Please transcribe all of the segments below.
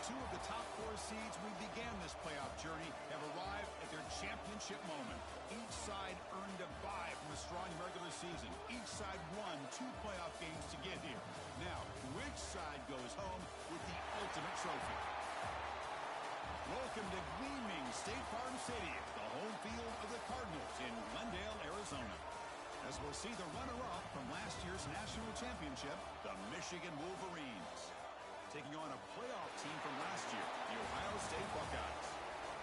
Two of the top 4 seeds we began this playoff journey have arrived at their championship moment. Each side earned a bye from a strong regular season. Each side won 2 playoff games to get here. Now, which side goes home with the ultimate trophy? Welcome to gleaming State Farm Stadium, the home field of the Cardinals in Glendale, Arizona. As we'll see the runner-up from last year's national championship, the Michigan Wolverines, taking on a playoff team from last year, the Ohio State Buckeyes.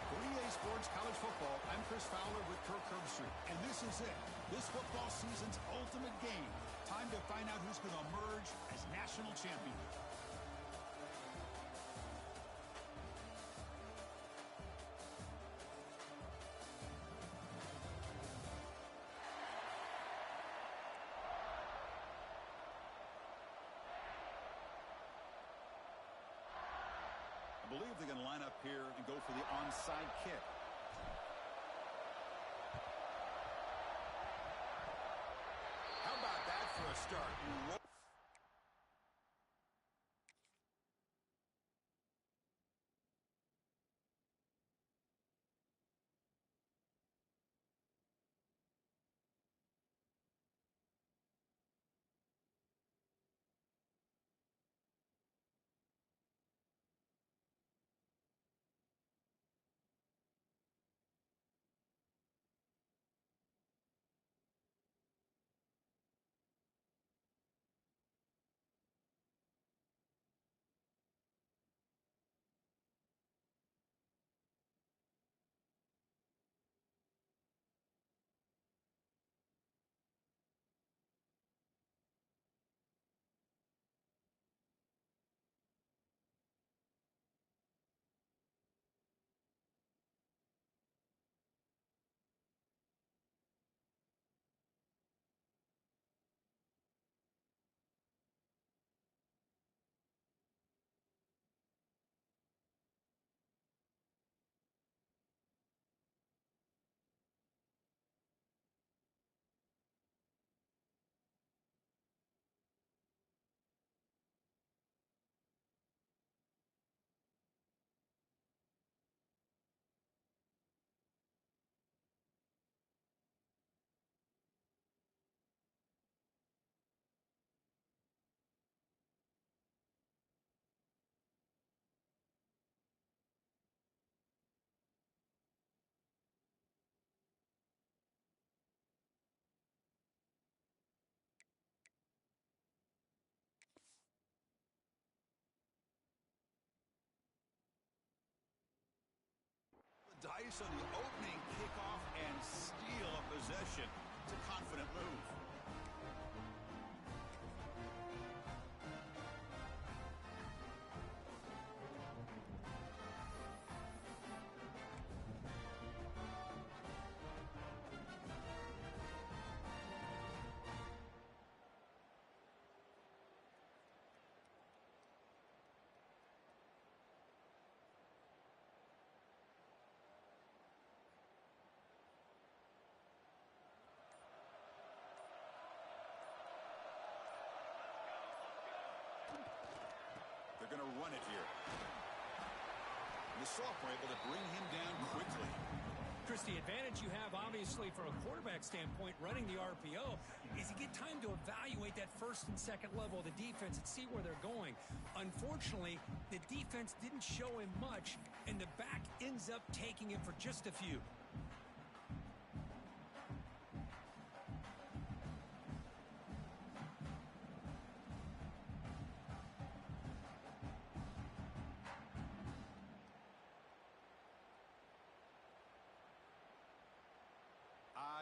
For EA Sports College Football, I'm Chris Fowler with Kirk Herbstreit, and this is it. This football season's ultimate game. Time to find out who's going to emerge as national champion. I believe they're going to line up here and go for the onside kick. How about that for a start? Dice on the opening kickoff and steal a possession. It's a confident move. They're going to run it here. And the sophomore able to bring him down quickly. Chris, the advantage you have, obviously, from a quarterback standpoint, running the RPO, is you get time to evaluate that first and second level of the defense and see where they're going. Unfortunately, the defense didn't show him much, and the back ends up taking it for just a few.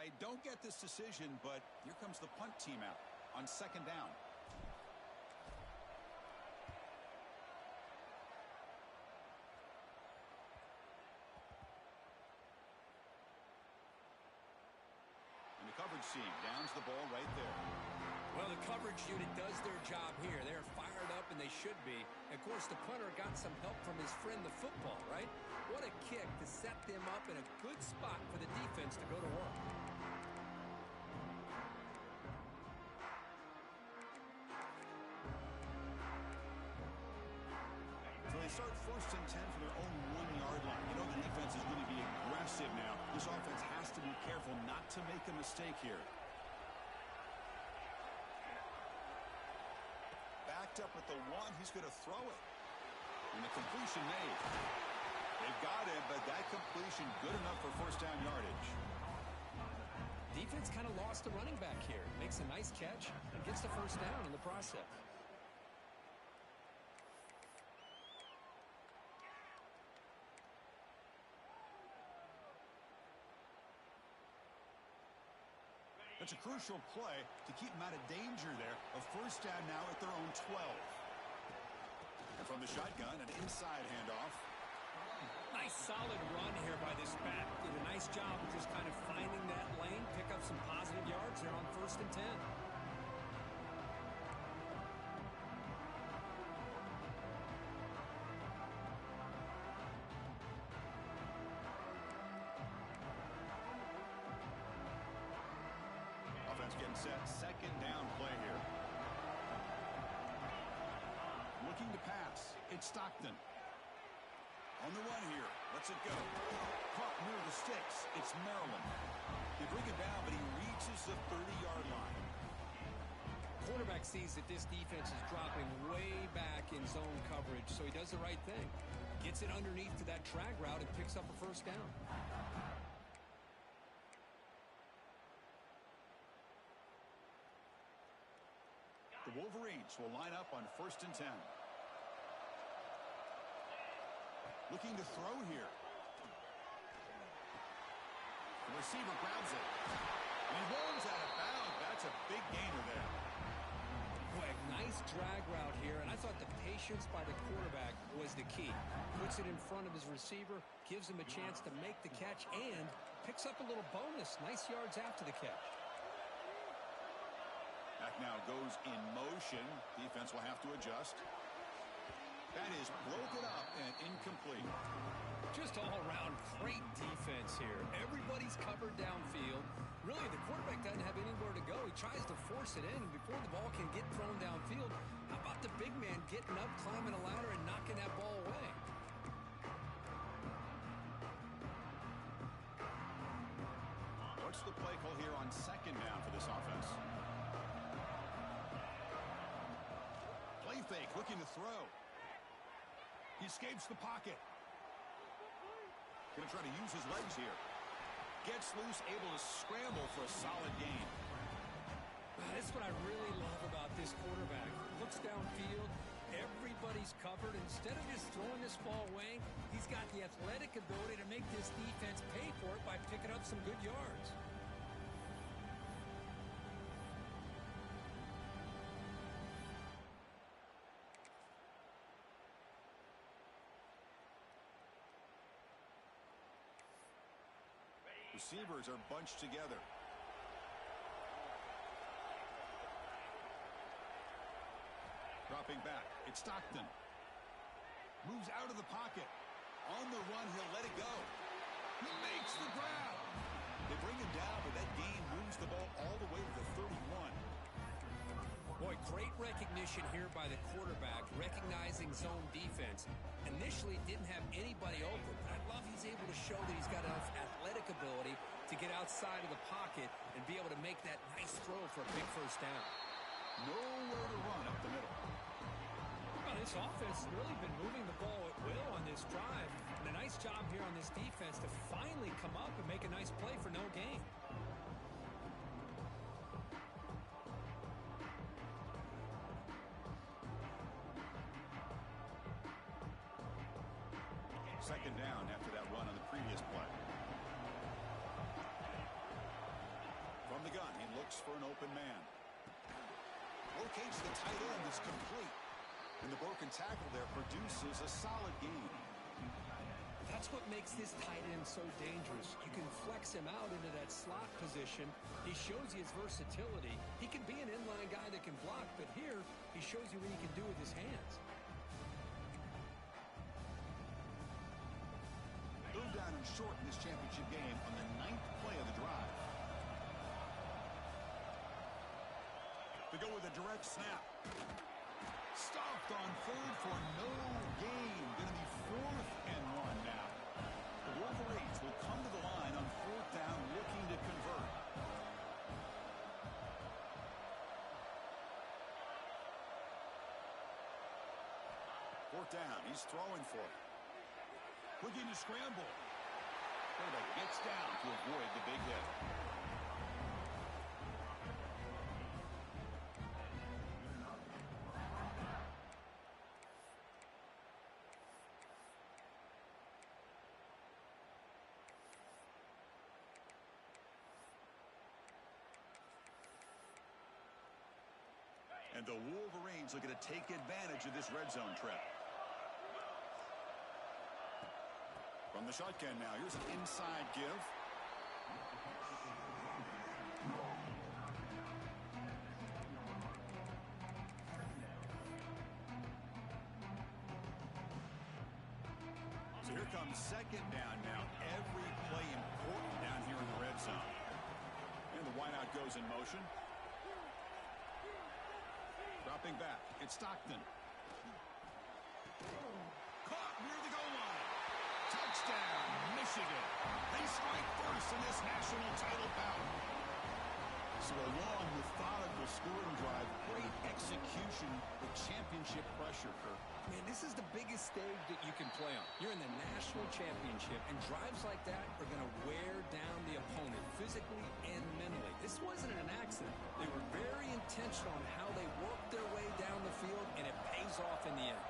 I don't get this decision, but here comes the punt team out on second down. And the coverage team downs the ball right there. Well, the coverage unit does their job here. They're fired up, and they should be. Of course, the punter got some help from his friend, the football, right? What a kick to set them up in a good spot for the defense to go to work. So they they start 1st and 10 from their own 1-yard line. You know the defense is going to be aggressive now. This offense has to be careful not to make a mistake here. Backed up at the 1. He's going to throw it. And the completion made. They've got it, but that completion good enough for 1st down yardage. Defense kind of lost the running back here. Makes a nice catch and gets the 1st down in the process. That's a crucial play to keep them out of danger there. A 1st down now at their own 12. And from the shotgun, an inside handoff. Nice solid run here by this back. Did a nice job of just kind of finding that lane, pick up some positive yards there on 1st and 10. Offense getting set. 2nd down play here. Looking to pass. It's Stockton. On the run here. Lets it go. Caught near the sticks. It's Maryland. They bring it down, but he reaches the 30-yard line. Quarterback sees that this defense is dropping way back in zone coverage, so he does the right thing. Gets it underneath to that drag route and picks up a 1st down. The Wolverines will line up on 1st and 10. Looking to throw here. The receiver grabs it. And he rolls out of bounds. That's a big gainer there. Boy, nice drag route here, and I thought the patience by the quarterback was the key. Puts it in front of his receiver, gives him a chance to make the catch, and picks up a little bonus. Nice yards after the catch. Back now goes in motion. Defense will have to adjust. That is broken up and incomplete. Just all around great defense here. Everybody's covered downfield. Really, the quarterback doesn't have anywhere to go. He tries to force it in, and before the ball can get thrown downfield, how about the big man getting up, climbing a ladder, and knocking that ball away? What's the play call here on 2nd down for this offense? Play fake, looking to throw. He escapes the pocket. Going to try to use his legs here. Gets loose, able to scramble for a solid gain. That's what I really love about this quarterback. Looks downfield. Everybody's covered. Instead of just throwing this ball away, he's got the athletic ability to make this defense pay for it by picking up some good yards. Receivers are bunched together. Dropping back. It's Stockton. Moves out of the pocket. On the run, he'll let it go. He makes the grab. They bring him down, but that gain moves the ball all the way to the 31. Boy, great recognition here by the quarterback, recognizing zone defense. Initially didn't have anybody open, but I love he's able to show that he's got enough athletic ability to get outside of the pocket and be able to make that nice throw for a big 1st down. Nowhere to run up the middle. Well, this offense has really been moving the ball at will on this drive. And a nice job here on this defense to finally come up and make a nice play for no gain. Second down after that run on the previous play. From the gun, he looks for an open man. Locates the tight end, is complete. And the broken tackle there produces a solid gain. That's what makes this tight end so dangerous. You can flex him out into that slot position. He shows you his versatility. He can be an inline guy that can block, but here he shows you what he can do with his hands. Third down and short in this championship game on the 9th play of the drive. To go with a direct snap. Stopped on 3rd for no gain. Going 4th and 1 now. The Wolverines will come to the line on 4th down looking to convert. Fourth down, he's throwing for it. Looking to scramble. Quarterback gets down to avoid the big hit. And the Wolverines looking to take advantage of this red zone trap. From the shotgun now, here's an inside give. So here comes 2nd down now. Every play important down here in the red zone. And the wideout goes in motion. Dropping back, it's Stockton. Caught near the goal line. Touchdown, Michigan. They strike first in this national title bout. So a long, methodical scoring drive. Great execution with championship pressure, Kirk. Man, this is the biggest stage that you can play on. You're in the national championship, and drives like that are going to wear down the opponent physically and mentally. This wasn't an accident. They were very intentional on how they worked their way down the field, and it pays off in the end.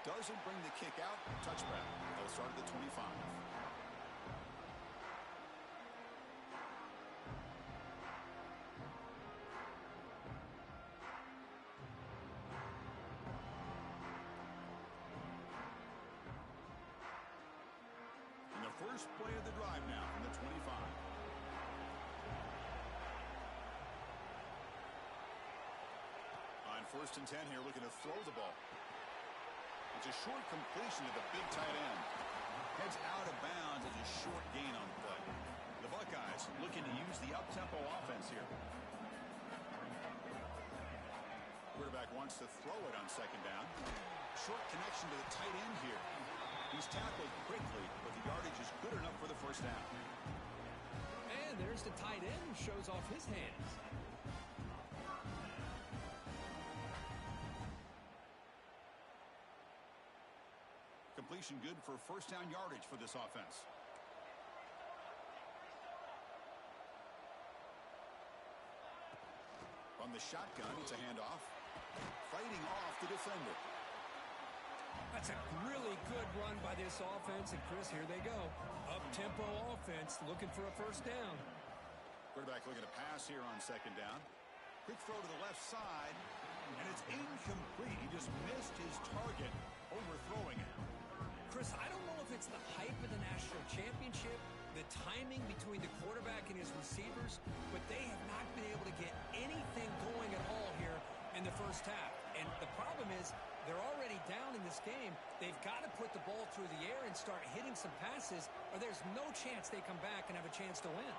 Doesn't bring the kick out. Touchback. They'll start at the 25. And the first play of the drive now from the 25. On 1st and 10 here, looking to throw the ball. It's a short completion to the big tight end. Heads out of bounds as a short gain on the play. The Buckeyes looking to use the up-tempo offense here. Quarterback wants to throw it on 2nd down. Short connection to the tight end here. He's tackled quickly, but the yardage is good enough for the 1st down. And there's the tight end who shows off his hands. Completion good for 1st down yardage for this offense. From the shotgun, it's a handoff. Fighting off the defender. That's a really good run by this offense. And, Chris, here they go. Up-tempo offense looking for a 1st down. Quarterback looking to pass here on 2nd down. Quick throw to the left side. And it's incomplete. He just missed his target, overthrowing it. Chris, I don't know if it's the hype of the national championship, the timing between the quarterback and his receivers, but they have not been able to get anything going at all here in the 1st half. And the problem is they're already down in this game. They've got to put the ball through the air and start hitting some passes, or there's no chance they come back and have a chance to win.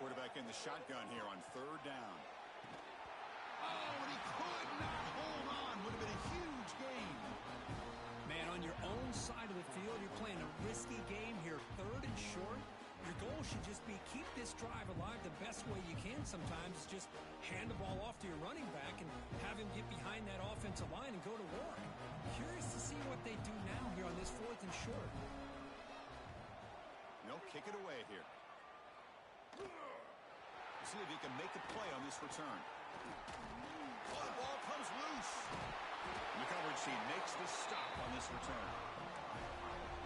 Quarterback in the shotgun here on 3rd down. Oh, and he could not hold on. Would have been a huge gain. Man, on your own side of the field, you're playing a risky game here. 3rd and short. Your goal should just be keep this drive alive the best way you can sometimes. Just hand the ball off to your running back and have him get behind that offensive line and go to work. Curious to see what they do now here on this 4th and short. They'll kick it away here. See if he can make a play on this return. Oh, the ball comes loose. The coverage team makes the stop on this return.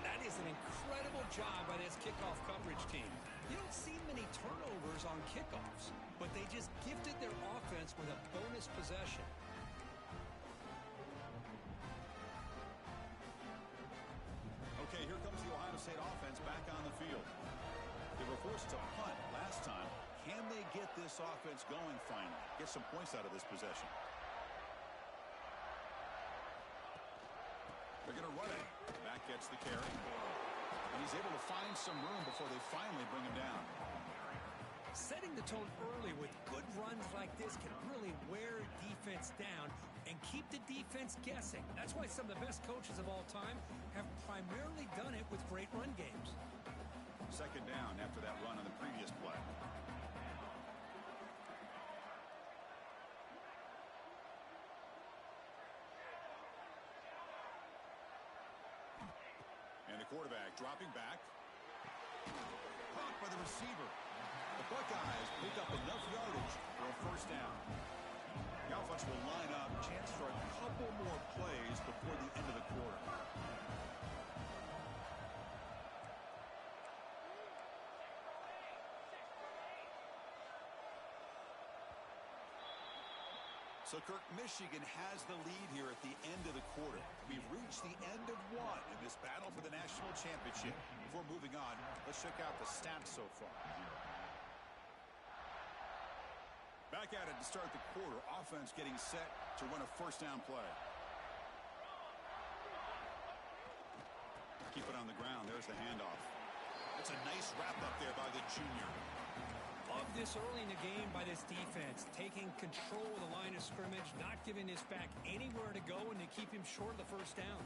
That is an incredible job by this kickoff coverage team. You don't see many turnovers on kickoffs, but they just gifted their offense with a bonus possession. Okay, here comes the Ohio State offense back on the field. They were forced to punt last time. Can they get this offense going finally? Get some points out of this possession. They're going to run it. Back gets the carry. And he's able to find some room before they finally bring him down. Setting the tone early with good runs like this can really wear defense down and keep the defense guessing. That's why some of the best coaches of all time have primarily done it with great run games. Second down after that run on the previous play. And the quarterback dropping back. Caught by the receiver. The Buckeyes pick up enough yardage for a first down. The offense will line up. Chance for a couple more plays before the end of the quarter. So, Kirk, Michigan has the lead here at the end of the quarter. We've reached the end of one in this battle for the national championship. Before moving on, let's check out the stats so far. Back at it to start the quarter. Offense getting set to run a first down play. Keep it on the ground. There's the handoff. That's a nice wrap up there by the junior. Love this early in the game by this defense, taking control of the line of scrimmage, not giving this back anywhere to go, and to keep him short of the first down.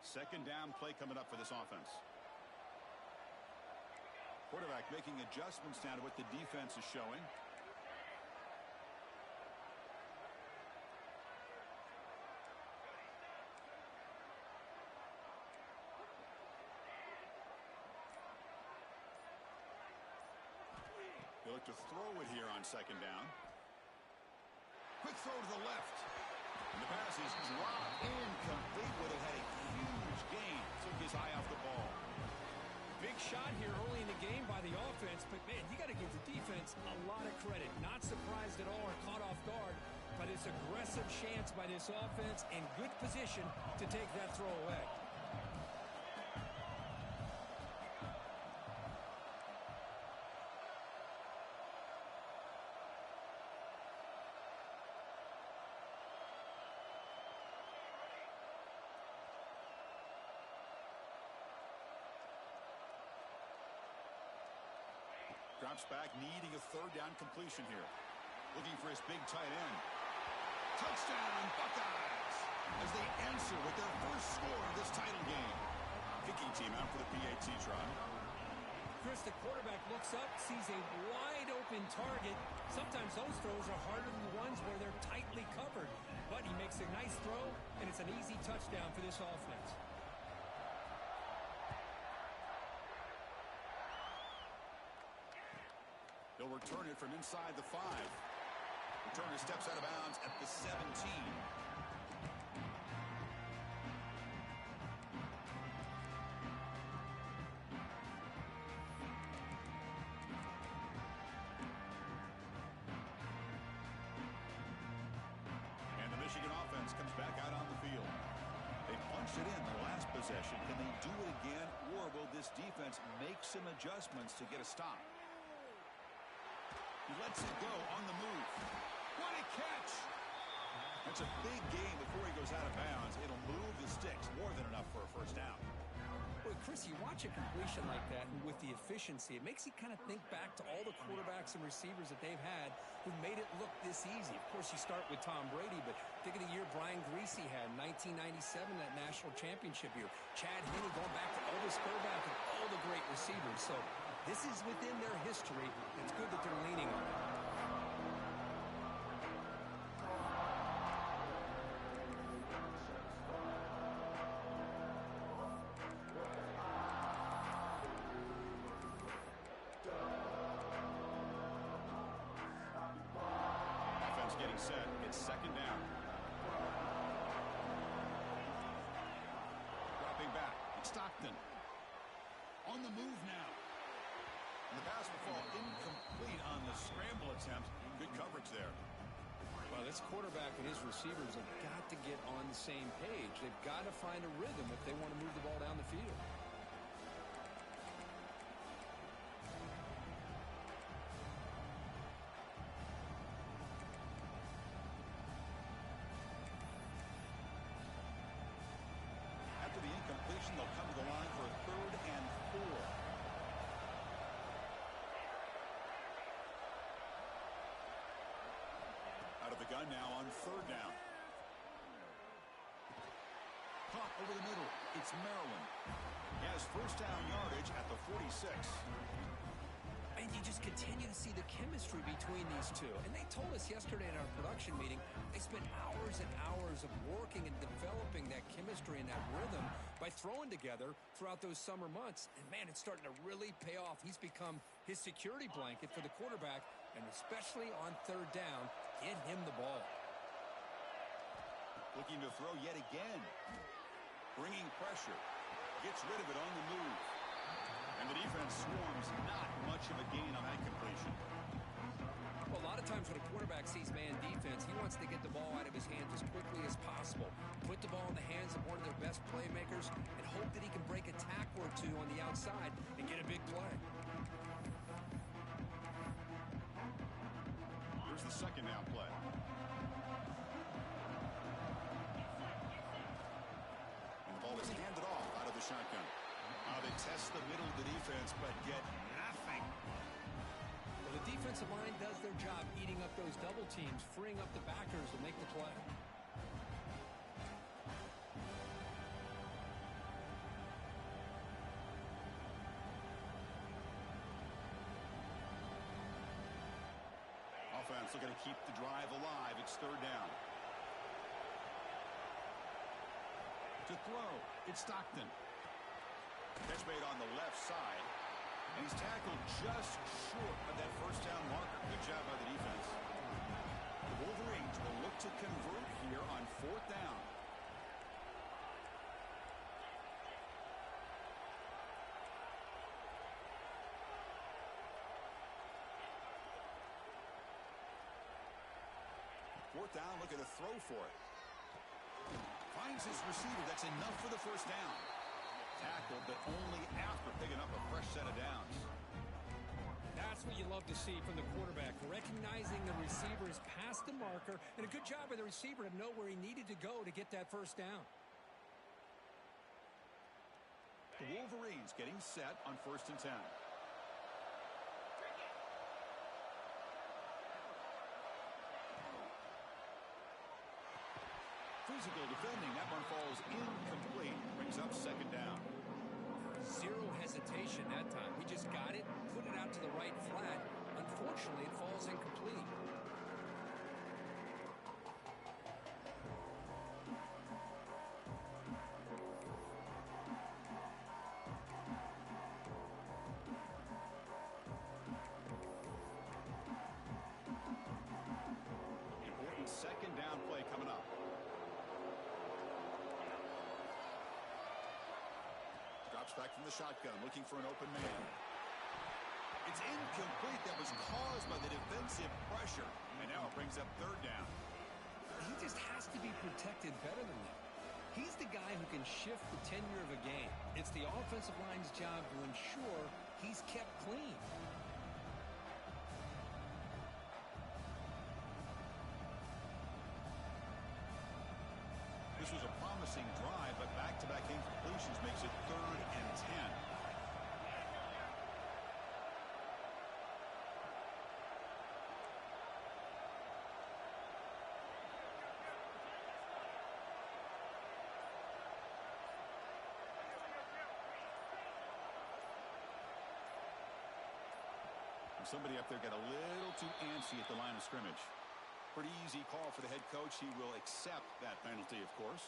Second down play coming up for this offense. Quarterback making adjustments down to what the defense is showing. They look to throw it here on second down. Quick throw to the left. And the pass is dropped incomplete. Would have had a huge gain. Took his eye off the ball. Big shot here early in the game by the offense, but man, you got to give the defense a lot of credit. Not surprised at all or caught off guard by this aggressive chance by this offense, in good position to take that throw away. Drops back, needing a third down completion here. Looking for his big tight end. Touchdown, Buckeyes! As they answer with their first score of this title game. Kicking team out for the PAT try. Chris, the quarterback looks up, sees a wide open target. Sometimes those throws are harder than the ones where they're tightly covered. But he makes a nice throw, and it's an easy touchdown for this offense. They'll return it from inside the 5. Returner steps out of bounds at the 17. And the Michigan offense comes back out on the field. They punched it in the last possession. Can they do it again, or will this defense make some adjustments to get a stop? He lets it go on the move. What a catch! That's a big gain before he goes out of bounds. It'll move the sticks, more than enough for a first down. Boy, Chris, you watch a completion like that, and with the efficiency, it makes you kind of think back to all the quarterbacks and receivers that they've had who made it look this easy. Of course, you start with Tom Brady, but think of the year Brian Greasy had in 1997, that national championship year. Chad Henne going back to Elvis Burback and all the great receivers. So this is within their history. It's good that they're leaning on it. Offense getting set. It's second down. Dropping back. It's Stockton. On the move now. And the pass will fall incomplete on the scramble attempt. Good coverage there. Well, this quarterback and his receivers have got to get on the same page. They've got to find a rhythm if they want to move the ball down the field. run now on third down. Caught over the middle. It's Maryland. He has first down yardage at the 46. And you just continue to see the chemistry between these two. And they told us yesterday in our production meeting, they spent hours and hours of working and developing that chemistry and that rhythm by throwing together throughout those summer months. And, man, it's starting to really pay off. He's become his security blanket for the quarterback, and especially on third down, get him the ball. Looking to throw yet again. Bringing pressure. Gets rid of it on the move. And the defense swarms. Not much of a gain on that completion. Well, a lot of times when a quarterback sees man defense, he wants to get the ball out of his hands as quickly as possible. Put the ball in the hands of one of their best playmakers and hope that he can break a tackle or two on the outside and get a big play. Here's the second down play. And the ball is handed off out of the shotgun. They test the middle of the defense, but get nothing. Well, the defensive line does their job eating up those double teams, freeing up the backers to make the play. Offense looking to keep the drive alive. It's third down. To throw, it's Stockton. Catch made on the left side. And he's tackled just short of that first down marker. Good job by the defense. The Wolverines will look to convert here on fourth down. Fourth down, looking to throw for it. Finds his receiver. That's enough for the first down. Tackled, but only after picking up a fresh set of downs. That's what you love to see from the quarterback, recognizing the receiver is past the marker, and a good job by the receiver to know where he needed to go to get that first down. The Wolverines getting set on 1st and 10. Physical defending. That one falls incomplete. Brings up second down. Zero hesitation that time. He just got it, put it out to the right flat. Unfortunately, it falls incomplete. Important second down play coming up. Back from the shotgun, looking for an open man. It's incomplete. That was caused by the defensive pressure. And now it brings up third down. He just has to be protected better than that. He's the guy who can shift the tenure of a game. It's the offensive line's job to ensure he's kept clean. This was a promising drive, but back-to-back incompletions makes it 3rd and 10. And somebody up there got a little too antsy at the line of scrimmage. Pretty easy call for the head coach. He will accept that penalty, of course.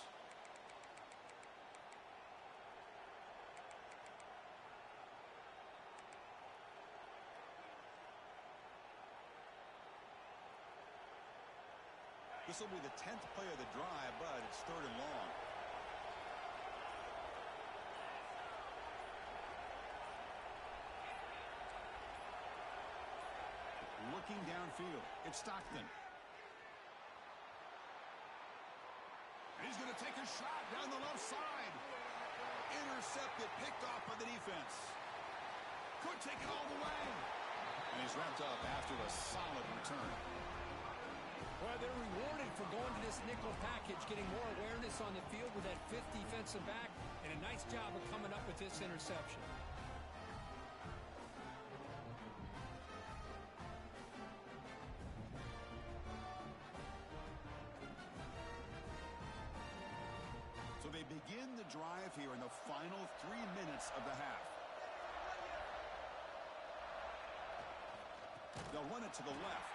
This will be the 10th play of the drive, but it's 3rd and long. Looking downfield, it's Stockton. He's going to take a shot down the left side. Intercepted, picked off by the defense. Could take it all the way. And he's wrapped up after a solid return. Well, they're rewarded for going to this nickel package, getting more awareness on the field with that 5th defensive back, and a nice job of coming up with this interception. begin the drive here in the final 3 minutes of the half. They'll run it to the left.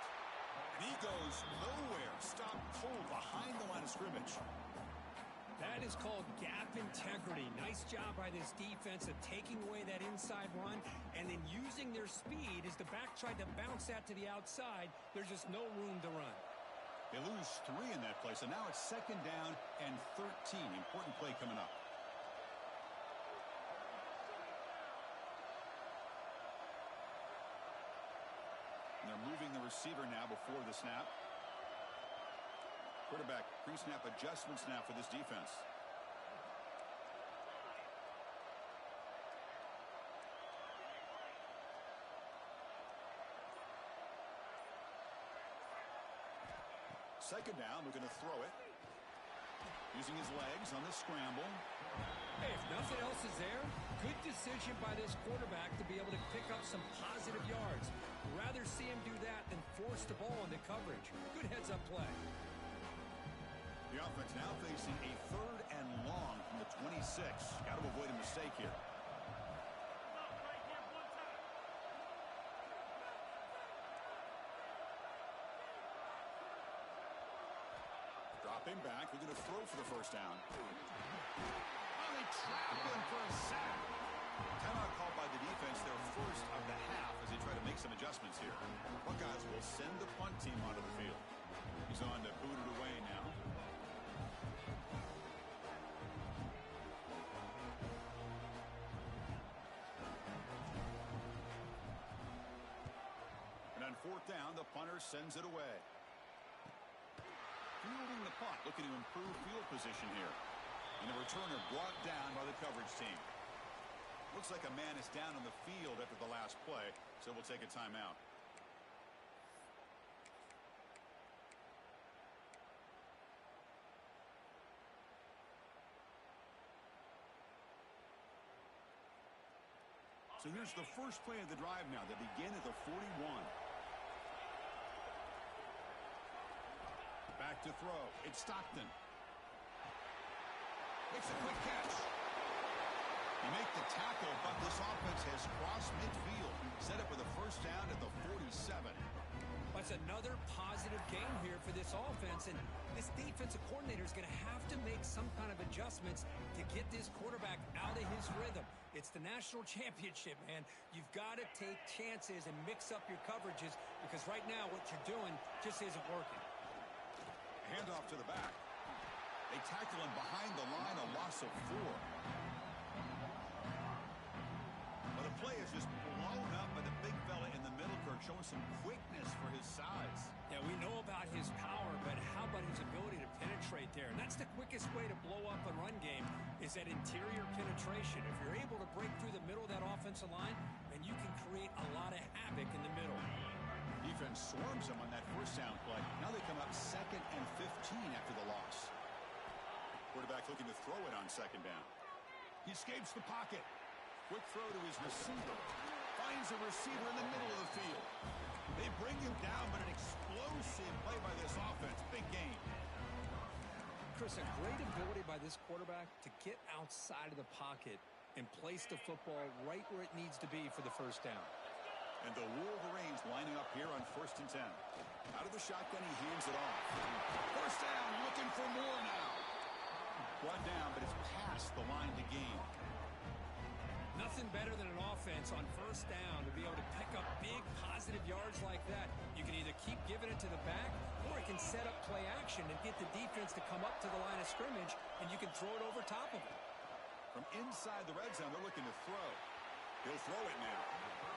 And he goes nowhere. Stop cold behind the line of scrimmage. That is called gap integrity. Nice job by this defense of taking away that inside run and then using their speed as the back tried to bounce that to the outside. There's just no room to run. They lose 3 in that play, so now it's 2nd down and 13. Important play coming up. And they're moving the receiver now before the snap. Quarterback pre-snap adjustments now for this defense. Second down, we're going to throw it. Using his legs on the scramble. Hey, if nothing else is there, good decision by this quarterback to be able to pick up some positive yards. Rather see him do that than force the ball into coverage. Good heads-up play. The offense now facing a 3rd and long from the 26. Got to avoid a mistake here. Dropping back. We're going to throw for the first down. Oh, they trap him for a sack. Timeout called by the defense, their first of the half, as they try to make some adjustments here. Buckeyes will send the punt team onto the field. He's on to boot it away now. And on 4th down, the punter sends it away. Fielding the punt, looking to improve field position here. And the returner brought down by the coverage team. Looks like a man is down on the field after the last play, so we'll take a timeout. So here's the first play of the drive now. They begin at the 41. Back to throw. It's Stockton. Makes a quick catch. He make the tackle, but this offense has crossed midfield. Set up with a first down at the 47. That's another positive game here for this offense, and this defensive coordinator is going to have to make some kind of adjustments to get this quarterback out of his rhythm. It's the national championship, man. You've got to take chances and mix up your coverages because right now what you're doing just isn't working. Handoff to the back. They tackle him behind the line, a loss of 4. But the play is just blown up by the big fella in the middle, Kirk, showing some quickness for his size. Yeah, we know about his power, but how about his ability to penetrate there? And that's the quickest way to blow up a run game is that interior penetration. If you're able to break through the middle of that offensive line, then you can create a lot of havoc in the middle. Defense swarms him on that first down play. Now they come up 2nd and 15 after the loss. Quarterback looking to throw it on 2nd down. He escapes the pocket. Quick throw to his receiver. Finds a receiver in the middle of the field. They bring him down, but an explosive play by this offense. Big game. Chris, a great ability by this quarterback to get outside of the pocket and place the football right where it needs to be for the first down. And the Wolverines lining up here on 1st and 10. Out of the shotgun, he hands it off. First down, looking for more now. Brought down, but it's past the line to gain. Nothing better than an offense on first down to be able to pick up big positive yards like that. You can either keep giving it to the back, or it can set up play action and get the defense to come up to the line of scrimmage, and you can throw it over top of it. From inside the red zone, they're looking to throw. He'll throw it now.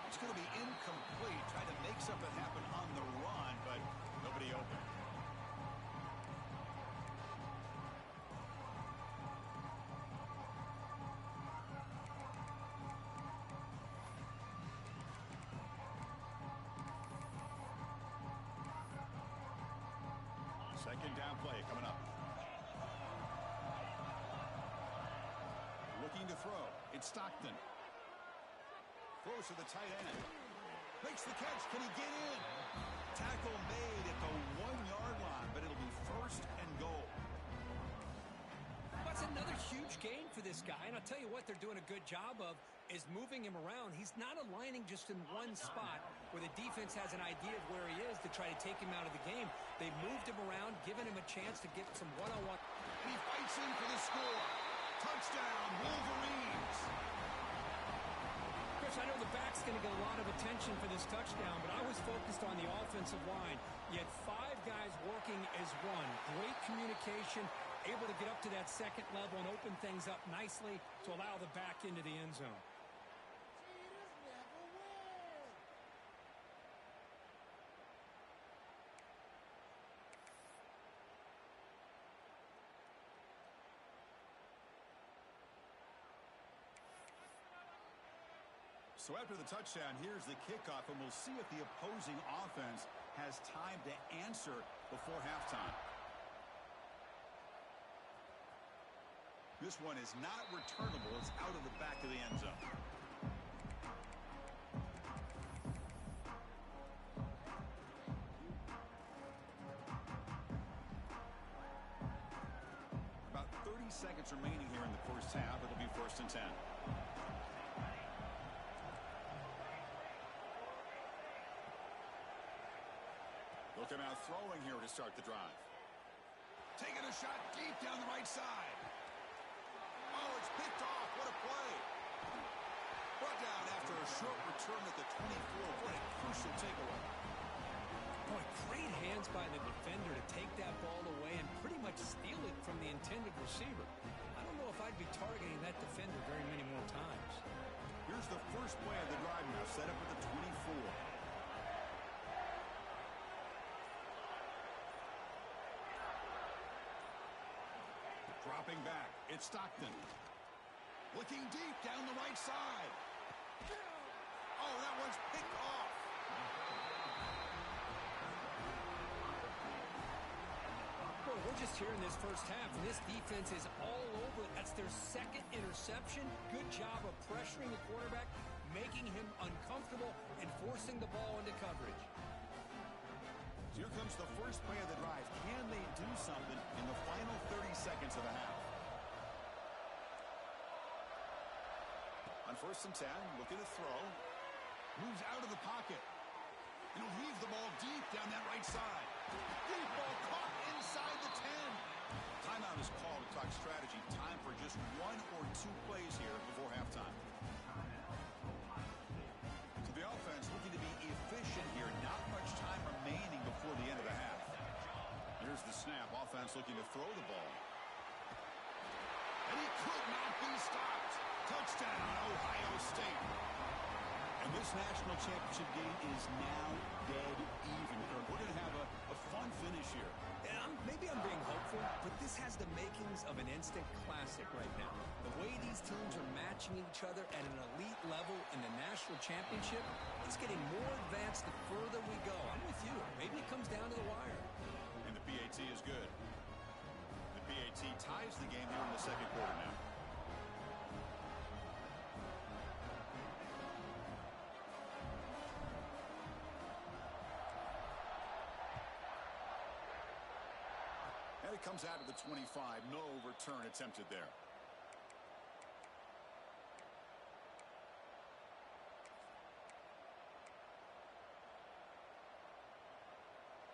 It's going to be incomplete. Trying to make something happen on the run, but nobody open. Second down play coming up. Looking to throw. It's Stockton. Throws to the tight end. Makes the catch. Can he get in? Tackle made at the 1-yard line, but it'll be 1st and goal. That's another huge gain for this guy, and I'll tell you what they're doing a good job of is moving him around. He's not aligning just in one spot where the defense has an idea of where he is to try to take him out of the game. They've moved him around, given him a chance to get some one-on-one. And he fights in for the score. Touchdown, Wolverines. Chris, I know the back's going to get a lot of attention for this touchdown, but I was focused on the offensive line. You had 5 guys working as one. Great communication, able to get up to that second level and open things up nicely to allow the back into the end zone. So after the touchdown, here's the kickoff, and we'll see if the opposing offense has time to answer before halftime. This one is not returnable. It's out of the back of the end zone. About 30 seconds remaining here in the first half. It'll be 1st and 10. Looking out throwing here to start the drive. Taking a shot deep down the right side. Oh, it's picked off. What a play. Brought down after a short return at the 24. What a crucial takeaway. Boy, great hands by the defender to take that ball away and pretty much steal it from the intended receiver. I don't know if I'd be targeting that defender very many more times. Here's the first play of the drive now, set up at the 24. Dropping back, it's Stockton. Looking deep down the right side. Oh, that one's picked off. Boy, we're just here in this first half, and this defense is all over. That's their second interception. Good job of pressuring the quarterback, making him uncomfortable, and forcing the ball into coverage. Here comes the first play of the drive. Can they do something in the final 30 seconds of the half? On 1st and 10, looking to throw. Moves out of the pocket. He'll leave the ball deep down that right side. Deep ball caught inside the 10. Timeout is called to talk strategy. Time for just 1 or 2 plays here before halftime. So the offense looking to be efficient here. Not much time remaining before the end of the half. Here's the snap. Offense looking to throw the ball. And he could not be stopped. Touchdown, Ohio State. And this national championship game is now dead even. We're going to have a fun finish here. Yeah, maybe I'm being hopeful, but this has the makings of an instant classic right now. The way these teams are matching each other at an elite level in the national championship, it's getting more advanced the further we go. I'm with you. Maybe it comes down to the wire. And the PAT is good. The PAT ties the game here in the second quarter now. And it comes out of the 25. No return attempted there.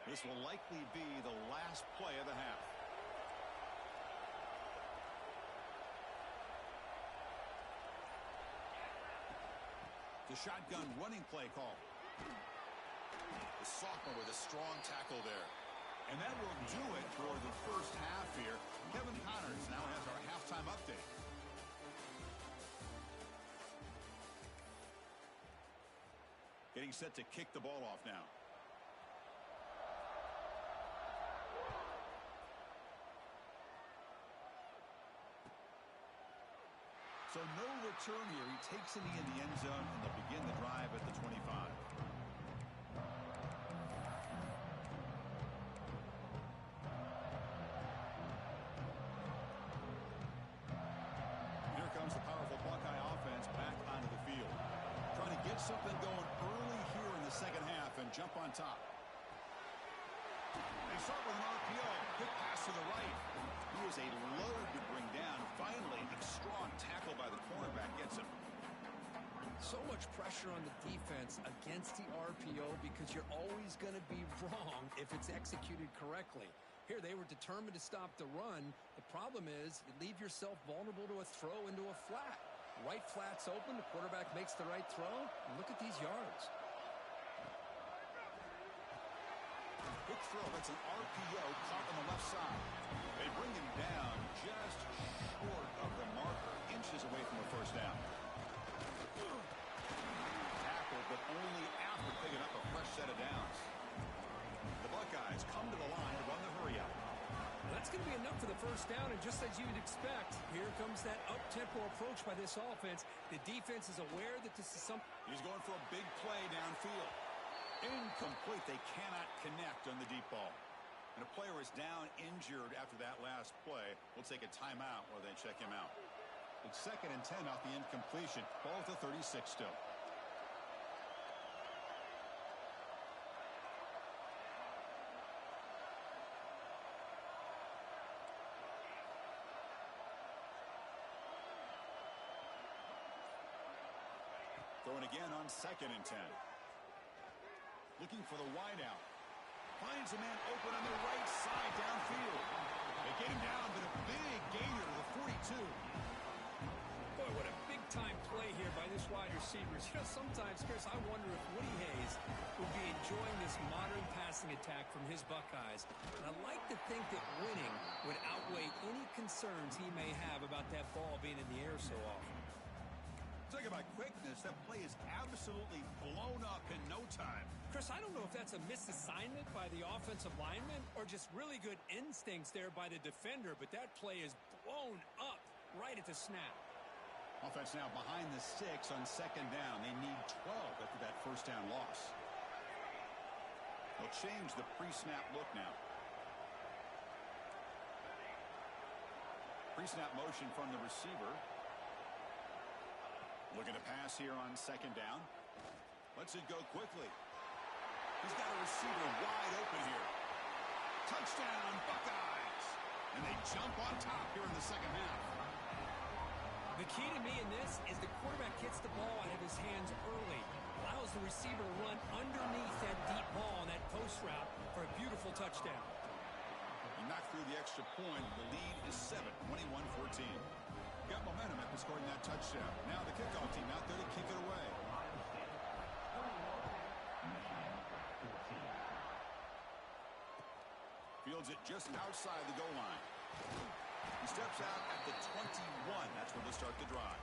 This will likely be the last play of the half. The shotgun running play call. The sophomore with a strong tackle there. And that will do it for the first half here. Kevin Connors now has our halftime update. Getting set to kick the ball off now. So no return here. He takes it in the end zone, and they'll begin the drive at the 25. Here comes the powerful Buckeye offense back onto the field. Trying to get something going early here in the second half and jump on top. They start with an RPO. Quick pass to the right. He is a load to bring down. Finally, a strong tackle by the cornerback gets him. So much pressure on the defense against the RPO because you're always going to be wrong if it's executed correctly. Here, they were determined to stop the run. The problem is you leave yourself vulnerable to a throw into a flat. Right flat's open. The quarterback makes the right throw. And look at these yards. Quick throw. That's an RPO caught on the left side. They bring him down just short of the marker, inches away from a first down. Tackle, but only after picking up a fresh set of downs. The Buckeyes come to the line to run the hurry up. That's going to be enough for the first down, and just as you'd expect, here comes that up-tempo approach by this offense. The defense is aware that this is something. He's going for a big play downfield. Incomplete. They cannot connect on the deep ball. And a player is down injured after that last play. We'll take a timeout while they check him out. It's 2nd and 10 off the incompletion. Ball at the 36 still. Throwing again on 2nd and 10. Looking for the wideout. Finds a man open on the right side downfield. They get him down, but a big gainer to the 42. Boy, what a big-time play here by this wide receiver. You know, sometimes, Chris, I wonder if Woody Hayes would be enjoying this modern passing attack from his Buckeyes. And I like to think that winning would outweigh any concerns he may have about that ball being in the air so often. Talk about quickness. That play is absolutely blown up in no time. Chris, I don't know if that's a misassignment by the offensive lineman or just really good instincts there by the defender, but that play is blown up right at the snap. Offense now behind the 6 on 2nd down. They need 12 after that first down loss. They'll change the pre-snap look now. Pre-snap motion from the receiver. Looking to pass here on 2nd down. Lets it go quickly. He's got a receiver wide open here. Touchdown, Buckeyes! And they jump on top here in the second half. The key to me in this is the quarterback gets the ball out of his hands early. Allows the receiver to run underneath that deep ball on that post route for a beautiful touchdown. He knocked through the extra point. The lead is 7, 21-14. Got momentum after scoring that touchdown. Now the kickoff team out there to kick it away. Fields it just outside the goal line. He steps out at the 21. That's where they'll start the drive.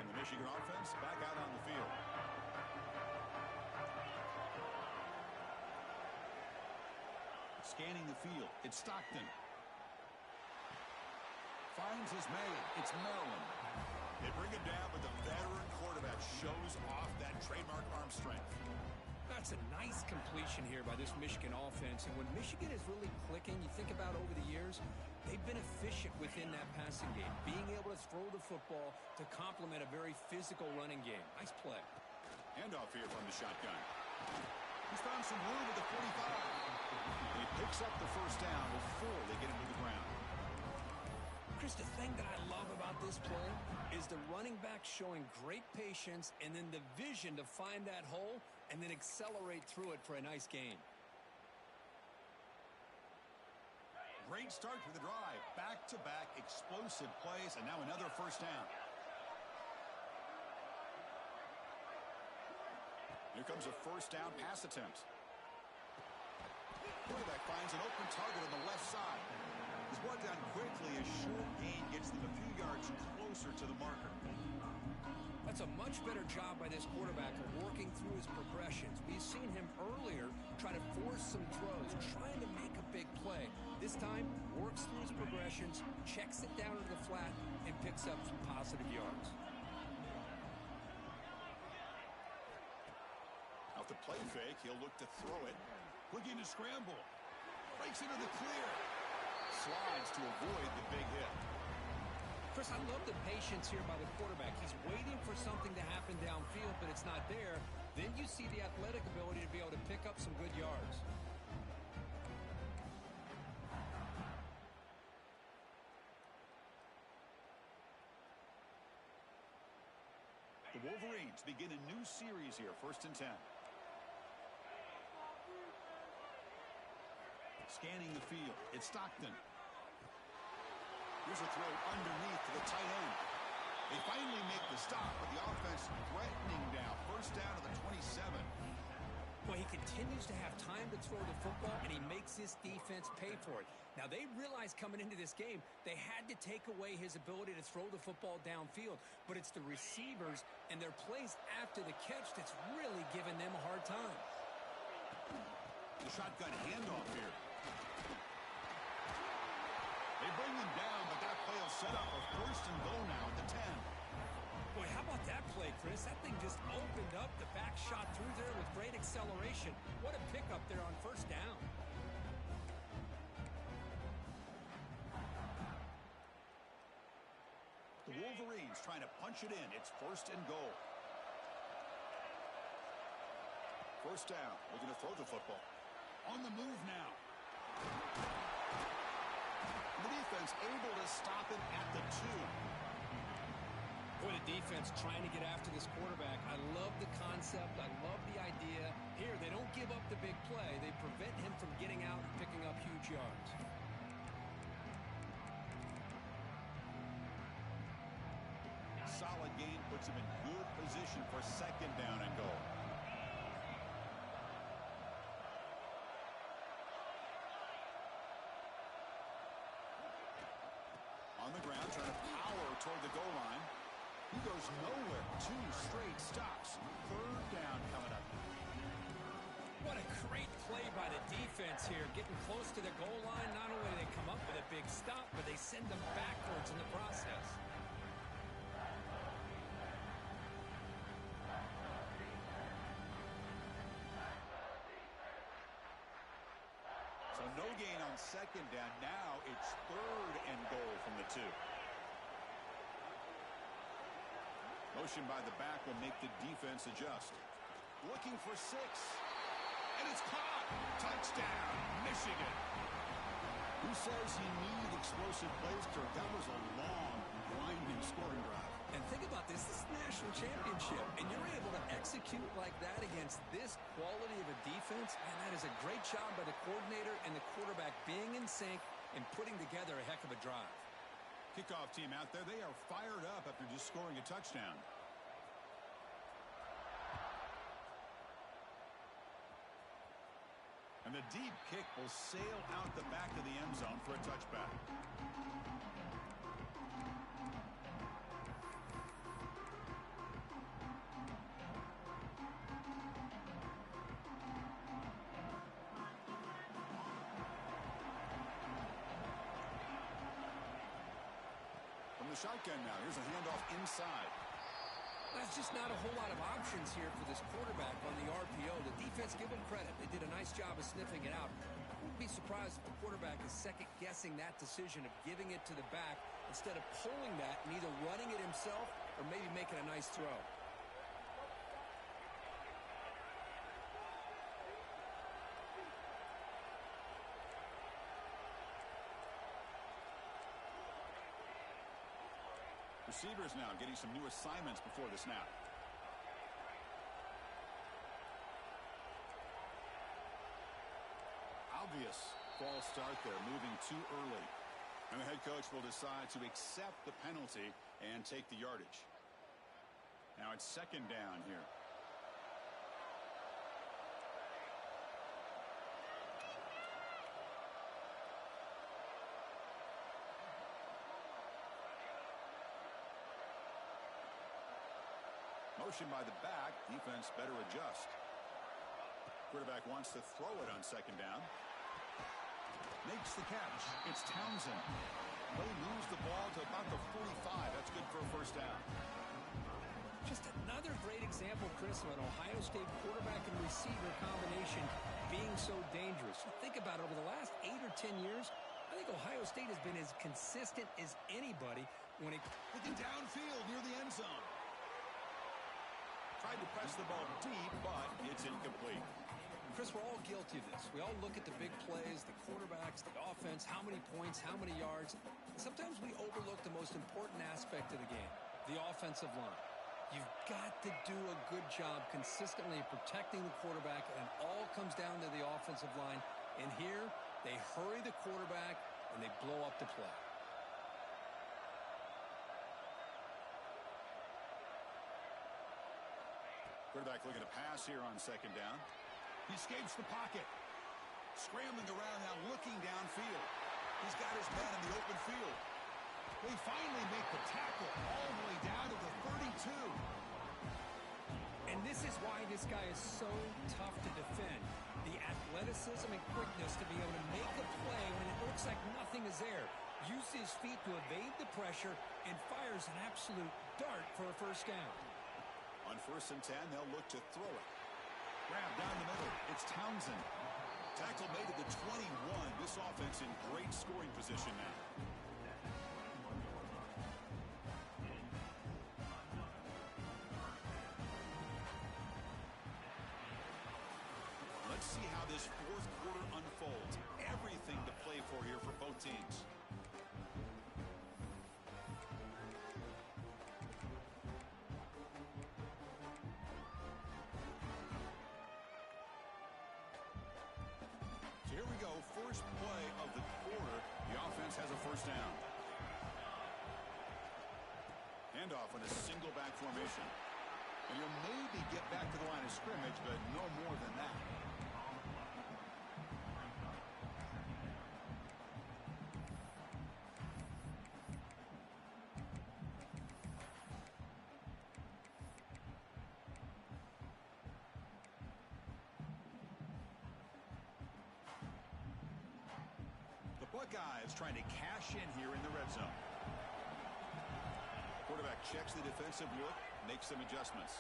And the Michigan offense back out on the field. Scanning the field. It's Stockton. Finds his man. It's Maryland. They bring him down, but the veteran quarterback shows off that trademark arm strength. That's a nice completion here by this Michigan offense. And when Michigan is really clicking, you think about over the years, they've been efficient within that passing game, being able to throw the football to complement a very physical running game. Nice play. Handoff here from the shotgun. He's found some room at the 45. And he picks up the first down before they get him to the ground. Chris, the thing that I love about this play is the running back showing great patience and then the vision to find that hole and then accelerate through it for a nice gain. Great start to the drive. Back-to-back explosive plays, and now another first down. Here comes a first down pass attempt. Quarterback finds an open target on the left side. He's brought down quickly. A short gain gets them a few yards closer to the marker. That's a much better job by this quarterback of working through his progressions. We've seen him earlier try to force some throws, trying to make a big play. This time, works through his progressions, checks it down to the flat, and picks up some positive yards. Off the play fake, he'll look to throw it. Looking to scramble. Breaks into the clear. Slides to avoid the big hit. Chris, I love the patience here by the quarterback. He's waiting for something to happen downfield, but it's not there. Then you see the athletic ability to be able to pick up some good yards. The Wolverines begin a new series here, 1st and 10. Scanning the field, it's Stockton. Here's a throw underneath to the tight end. They finally make the stop, but the offense threatening now. 1st down to the 27. Well, he continues to have time to throw the football, and he makes this defense pay for it. Now, they realized coming into this game, they had to take away his ability to throw the football downfield, but it's the receivers and their plays after the catch that's really giving them a hard time. The shotgun handoff here. They bring him down, but that play will set up a 1st and goal now at the 10. Boy, how about that play, Chris? That thing just opened up. The back shot through there with great acceleration. What a pickup there on 1st down. The Wolverines trying to punch it in. It's 1st and goal. 1st down. Looking to throw the football. On the move now. The defense able to stop him at the 2. Boy, the defense trying to get after this quarterback. I love the concept. I love the idea. Here, they don't give up the big play. They prevent him from getting out and picking up huge yards. Solid gain puts him in good position for 2nd down and goal. On the ground, trying to power toward the goal line. He goes nowhere. 2 straight stops. 3rd down coming up. What a great play by the defense here. Getting close to the goal line. Not only do they come up with a big stop, but they send them backwards in the process. So no gain on 2nd down. Now it's 3rd and goal from the 2. Motion by the back will make the defense adjust. Looking for 6. And it's caught. Touchdown, Michigan. Who says you need explosive plays, Kirk? That was a long, grinding scoring drive. And think about this. This is the national championship. And you're able to execute like that against this quality of a defense. And that is a great job by the coordinator and the quarterback being in sync and putting together a heck of a drive. Kickoff team out there, they are fired up after just scoring a touchdown. And the deep kick will sail out the back of the end zone for a touchback. From the shotgun now, here's a handoff inside. There's just not a whole lot of options here for this quarterback on the RPO. The defense, give them credit. They did a nice job of sniffing it out. I wouldn't be surprised if the quarterback is second-guessing that decision of giving it to the back instead of pulling that and either running it himself or maybe making a nice throw. Receivers now getting some new assignments before the snap. Obvious false start there, moving too early. And the head coach will decide to accept the penalty and take the yardage. Now it's 2nd down here. Motion by the back. Defense better adjust. Quarterback wants to throw it on 2nd down. Makes the catch. It's Townsend. They lose the ball to about the 45. That's good for a 1st down. Just another great example, Chris, of an Ohio State quarterback and receiver combination being so dangerous. You think about it, over the last 8 or 10 years, I think Ohio State has been as consistent as anybody when it... Looking downfield near the end zone. Tried to press the ball deep, but it's incomplete. Chris, we're all guilty of this. We all look at the big plays, the quarterbacks, the offense, how many points, how many yards. Sometimes we overlook the most important aspect of the game, the offensive line. You've got to do a good job consistently protecting the quarterback, and it all comes down to the offensive line. And here, they hurry the quarterback, and they blow up the play. Quarterback looking to pass here on second down. He escapes the pocket. Scrambling around now, looking downfield. He's got his man in the open field. They finally make the tackle all the way down to the 32. And this is why this guy is so tough to defend. The athleticism and quickness to be able to make a play when it looks like nothing is there. Uses his feet to evade the pressure and fires an absolute dart for a first down. On 1st and 10, they'll look to throw it. Grab down the middle. It's Townsend. Tackle made at the 21. This offense in great scoring position now. Let's see how this fourth quarter unfolds. Everything to play for here for both teams. Here we go, first play of the quarter. The offense has a first down. Handoff in a single back formation. And you'll maybe get back to the line of scrimmage, but no more than that. Buckeyes trying to cash in here in the red zone. Quarterback checks the defensive look, makes some adjustments.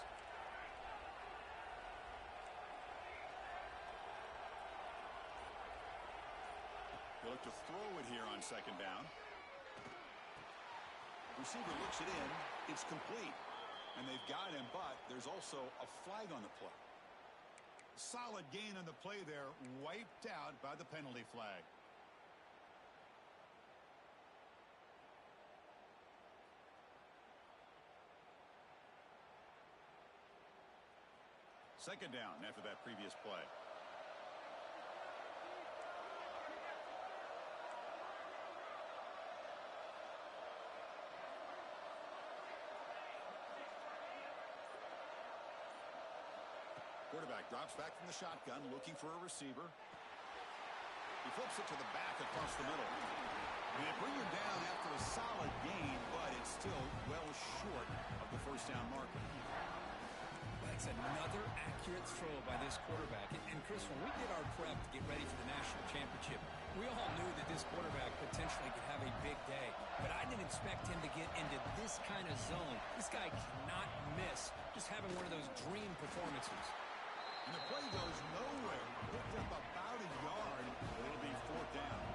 They look to throw it here on second down. Receiver looks it in. It's complete. And they've got him, but there's also a flag on the play. Solid gain on the play there, wiped out by the penalty flag. Second down after that previous play. Quarterback drops back from the shotgun, looking for a receiver. He flips it to the back across the middle. And they bring him down after a solid gain, but it's still well short of the first down marker. That's another accurate throw by this quarterback. And Chris, when we did our prep to get ready for the national championship, we all knew that this quarterback potentially could have a big day. But I didn't expect him to get into this kind of zone. This guy cannot miss just having one of those dream performances. And the play goes nowhere. Picked up about a yard. It'll be fourth down.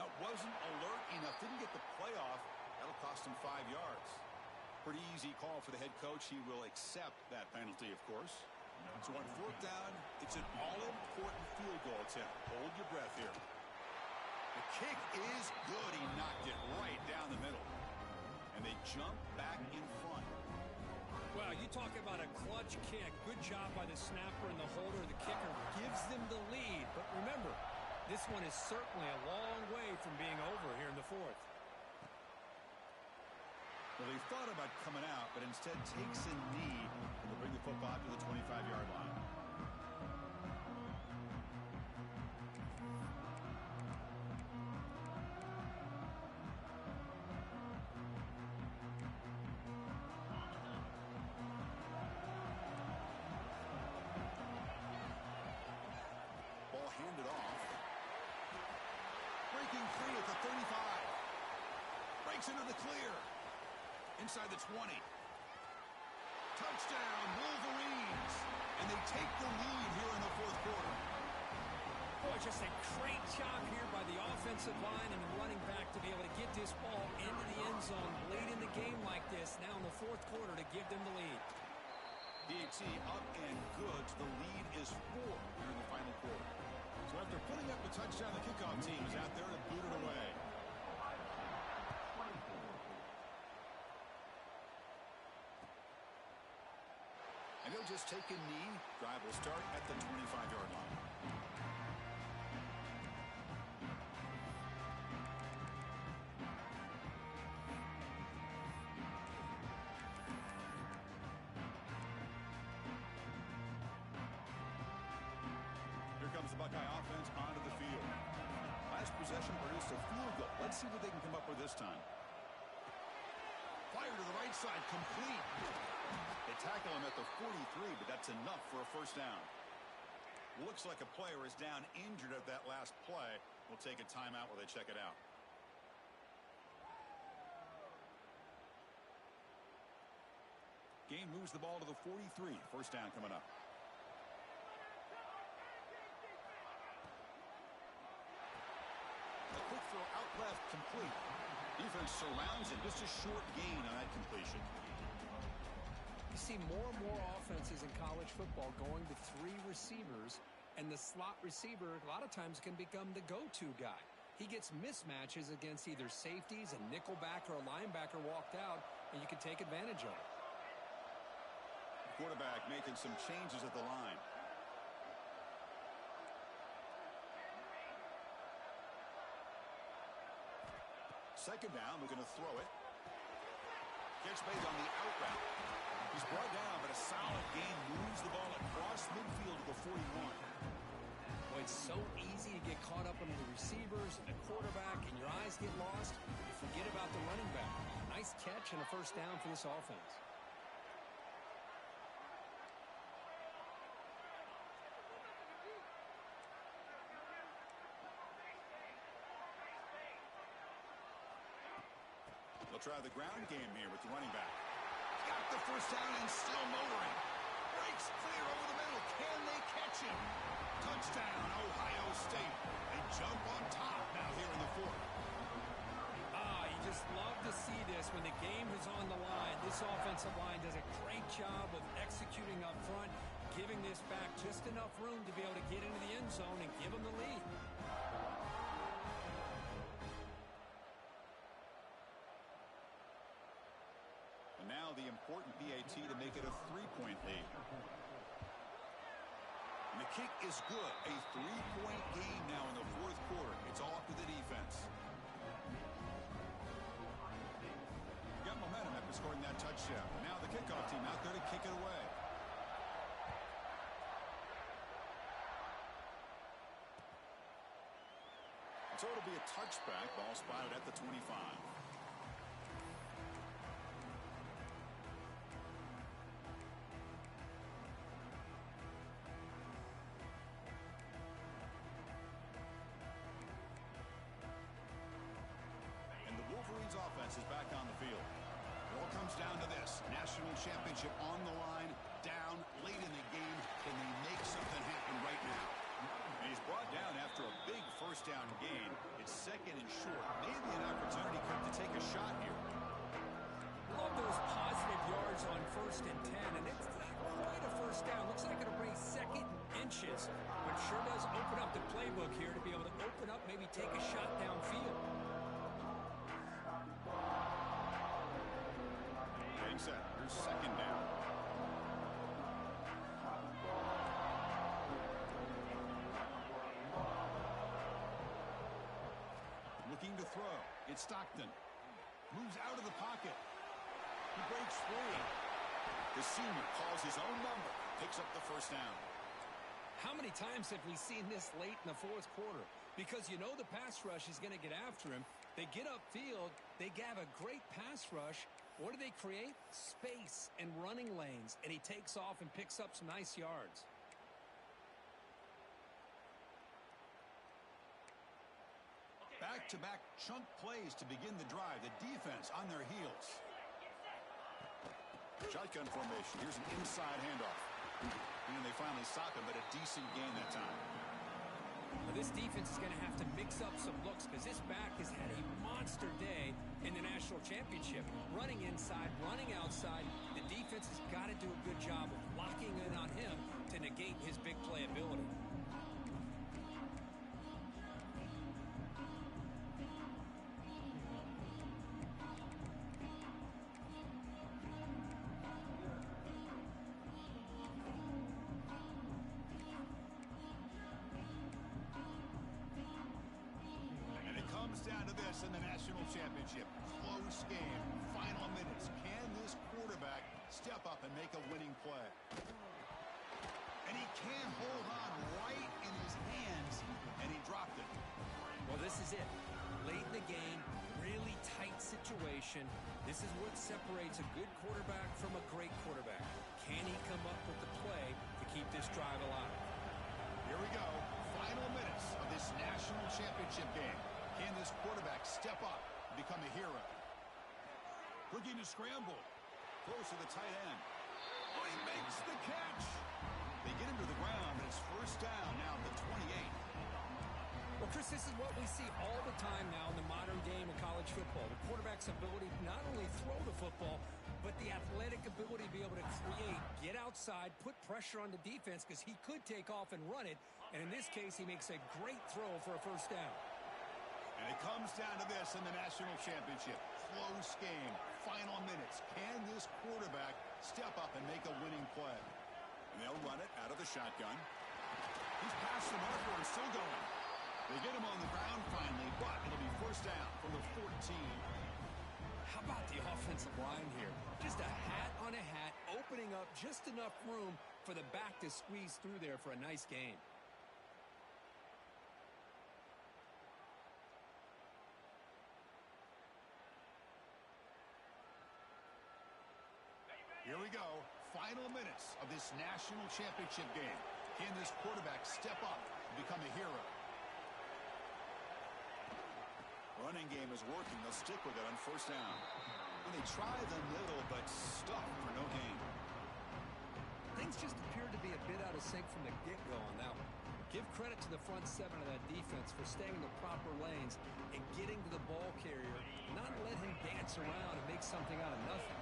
Now, wasn't alert enough, didn't get the play off. That'll cost him 5 yards. Pretty easy call for the head coach. He will accept that penalty, of course. So on fourth down, it's an all-important field goal attempt. Hold your breath here. The kick is good. He knocked it right down the middle. And they jump back in front. Well, you talk about a clutch kick. Good job by the snapper and the holder. The kicker gives them the lead. But remember, this one is certainly a long way from being over here in the fourth. Well, they thought about coming out, but instead takes a knee and will bring the the football to the 25-yard line. Ball handed off. Breaking free at the 35. Breaks into the clear. Inside the 20. Touchdown, Wolverines. And they take the lead here in the fourth quarter. Boy, just a great job here by the offensive line and the running back to be able to get this ball into the end zone late in the game like this, now in the fourth quarter, to give them the lead. DAT up and good. The lead is 4 here in the final quarter. So after putting up a touchdown, the kickoff team is out there to boot it away. And he'll just take a knee. Drive will start at the 25-yard line. Here comes the Buckeye offense onto the field. Last possession produced a field goal. Let's see what they can come up with this time. Fire to the right side, complete. They tackle him at the 43, but that's enough for a first down. Looks like a player is down injured at that last play. We'll take a timeout while they check it out. Gain moves the ball to the 43. First down coming up. A quick throw out left, complete. Defense surrounds it. Just a short gain on that completion. You see more and more offenses in college football going to 3 receivers, and the slot receiver a lot of times can become the go-to guy. He gets mismatches against either safeties, a nickelback, or a linebacker walked out, and you can take advantage of it. Quarterback making some changes at the line. Second down, looking to throw it. Catch made on the out route. He's brought down, but a solid gain moves the ball across midfield to the 41. Boy, it's so easy to get caught up under the receivers and the quarterback, and your eyes get lost. You forget about the running back. Nice catch and a first down for this offense. They'll try the ground game here with the running back. Got the first down and still motoring. Breaks clear over the middle. Can they catch him? Touchdown, Ohio State. They jump on top now here in the fourth. You just love to see this when the game is on the line. This offensive line does a great job of executing up front, giving this back just enough room to be able to get into the end zone and give them the lead. And now the important PAT to make it a 3-point lead. And the kick is good. A 3-point game now in the fourth quarter. It's all up to the defense. Got momentum after scoring that touchdown. Now the kickoff team out there to kick it away. So it'll be a touchback. Ball spotted at the 25. Wolverines offense is back on the field. It all comes down to this. National championship on the line, down late in the game. Can they make something happen right now? And he's brought down after a big first down gain. It's second and short. Maybe an opportunity to take a shot here. Love those positive yards on 1st and 10, and it's not quite a first down. Looks like it'll bring second inches, but sure does open up the playbook here to be able to open up, maybe take a shot downfield. Set. Here's second down. Looking to throw. It's Stockton. Moves out of the pocket. He breaks free. The senior calls his own number, picks up the first down. How many times have we seen this late in the fourth quarter? Because you know the pass rush is going to get after him. They get upfield. They have a great pass rush. What do they create? Space and running lanes. And he takes off and picks up some nice yards. Back-to-back chunk plays to begin the drive. The defense on their heels. Shotgun formation. Here's an inside handoff. And they finally stop him, but a decent gain that time. Now this defense is going to have to mix up some looks because this back has had a monster day in the national championship. Running inside, running outside. The defense has got to do a good job of locking in on him to negate his big play ability. Down to this in the national championship. Close game. Final minutes. Can this quarterback step up and make a winning play? And he can't hold on right in his hands, and he dropped it. Well, this is it. Late in the game, really tight situation. This is what separates a good quarterback from a great quarterback. Can he come up with the play to keep this drive alive? Here we go. Final minutes of this national championship game. Can this quarterback step up and become a hero? Looking to scramble. Close to the tight end. Oh, he makes the catch. They get him to the ground, and it's first down now at the 28. Well, Chris, this is what we see all the time now in the modern game of college football. The quarterback's ability to not only throw the football, but the athletic ability to be able to create, get outside, put pressure on the defense because he could take off and run it. And in this case, he makes a great throw for a first down. And it comes down to this in the national championship. Close game. Final minutes. Can this quarterback step up and make a winning play? And they'll run it out of the shotgun. He's past the marker and still going. They get him on the ground finally, but it'll be first down from the 14. How about the offensive line here? Just a hat on a hat, opening up just enough room for the back to squeeze through there for a nice gain. Here we go. Final minutes of this national championship game. Can this quarterback step up and become a hero? Running game is working. They'll stick with it on first down. And they try the middle, but stop for no gain. Things just appeared to be a bit out of sync from the get-go on that one. Give credit to the front seven of that defense for staying in the proper lanes and getting to the ball carrier, not let him dance around and make something out of nothing.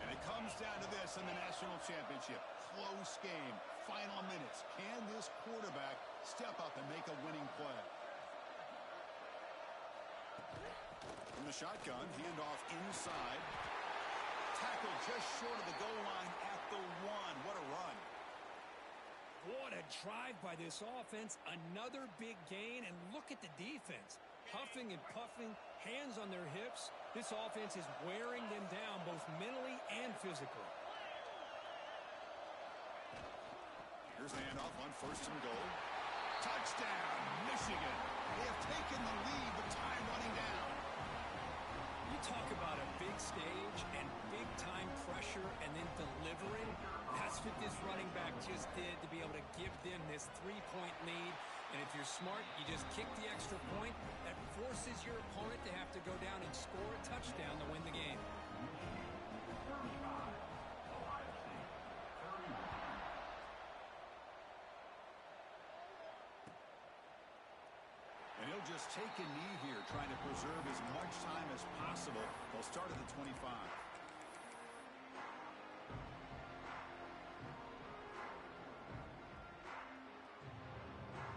And it comes down to this in the national championship. Close game. Final minutes. Can this quarterback step up and make a winning play? From the shotgun, handoff inside. Tackle just short of the goal line at the 1. What a run. What a drive by this offense. Another big gain, and look at the defense. Huffing and puffing, hands on their hips. This offense is wearing them down both mentally and physically. Here's a handoff on first and goal. Touchdown, Michigan. They have taken the lead with time running down. You talk about a big stage and big-time pressure and then delivering. That's what this running back just did to be able to give them this 3-point lead. And if you're smart, you just kick the extra point. That forces your opponent to have to go down and score a touchdown to win the game. And he'll just take a knee here, trying to preserve as much time as possible. They'll start at the 25.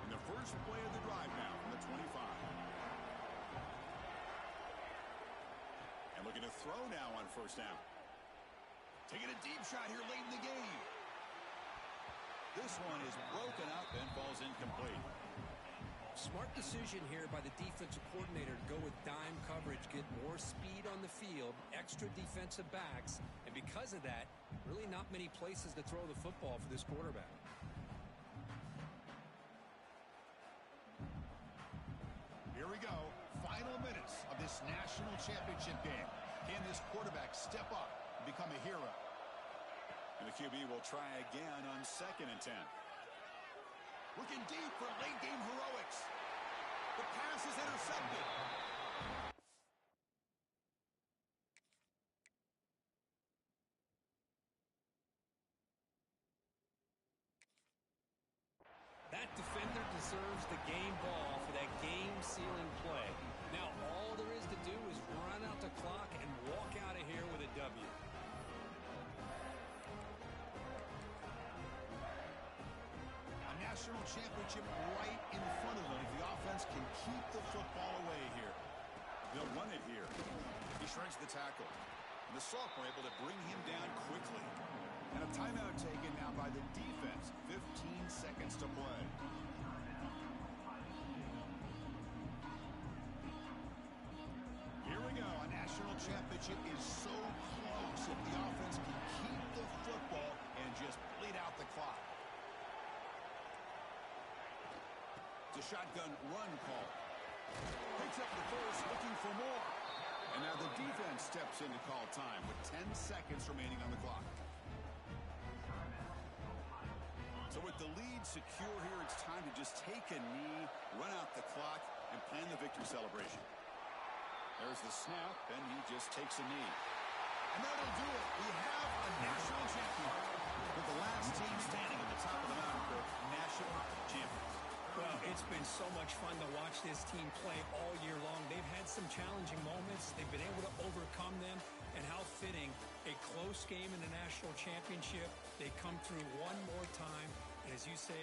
And the first play of the drive now from the 25. And looking to throw now on first down. Taking a deep shot here late in the game. This one is broken up and falls incomplete. Smart decision here by the defensive coordinator to go with dime coverage, get more speed on the field, extra defensive backs, and because of that, really not many places to throw the football for this quarterback. Here we go. Final minutes of this national championship game. Can this quarterback step up and become a hero? And the QB will try again on 2nd and 10. Looking deep for late game heroics. The pass is intercepted. That defender deserves the game ball for that game-sealing play. Now all there is to do is run out the clock and walk out of here with a W. National championship right in front of them if the offense can keep the football away here. They'll run it here. He shreds the tackle. And the sophomore able to bring him down quickly. And a timeout taken now by the defense. 15 seconds to play. Here we go. A national championship is so close if the offense can keep the football and just bleed out the clock. A shotgun run call. Picks up the first, looking for more. And now the defense steps in to call time with 10 seconds remaining on the clock. So with the lead secure here, it's time to just take a knee, run out the clock, and plan the victory celebration. There's the snap, and he just takes a knee. And that'll do it. We have a national champion. With the last team standing at the top of the mountain for national champions. Well, it's been so much fun to watch this team play all year long. They've had some challenging moments. They've been able to overcome them. And how fitting, a close game in the national championship. They come through one more time. And as you say,